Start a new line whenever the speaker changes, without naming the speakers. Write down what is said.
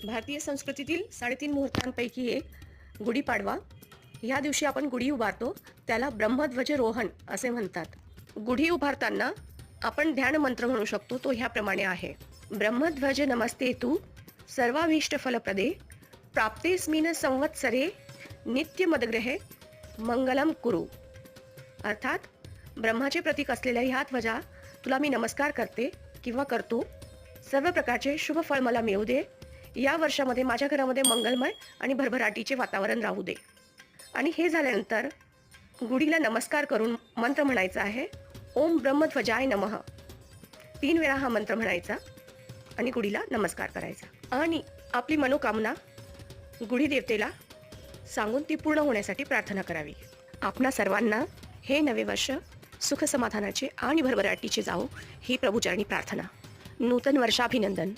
भारतीय संस्कृतीतील 3.5 मुहूर्तांपैकी एक गुढीपाडवा. ह्या दिवशी आपण गुढी उभारतो, त्याला ब्रह्मध्वजरोहण असे म्हणतात. गुढी उभारताना आपण ध्यान मंत्र म्हणू शकतो, तो ह्याप्रमाणे आहे. ब्रह्मध्वज नमस्ते तू सर्वाभीष्ट फलप्रदे प्राप्तेस्मिन संवत्सरे नित्यमदग्रहे मंगलम कुरु. अर्थात ब्रह्माचे प्रतीक असलेल्या ह्या ध्वजा तुला मी नमस्कार करते किंवा करतो. सर्व प्रकारचे शुभ फळ मला मिळू दे. या वर्षामध्ये माझ्या घरामध्ये मंगलमय आणि भरभराटीचे वातावरण राहू दे. आणि हे झाल्यानंतर गुढीला नमस्कार करून मंत्र म्हणायचा आहे, ओम ब्रह्मध्वजाय नमः. 3 वेळा हा मंत्र म्हणायचा आणि गुढीला नमस्कार करायचा आणि आपली मनोकामना गुढी देवतेला सांगून ती पूर्ण होण्यासाठी प्रार्थना करावी. आपणा सर्वांना हे नवे वर्ष सुख समाधानाचे आणि भरभराटीचे जावो ही प्रभूचरणी प्रार्थना. नूतन वर्षाभिनंदन.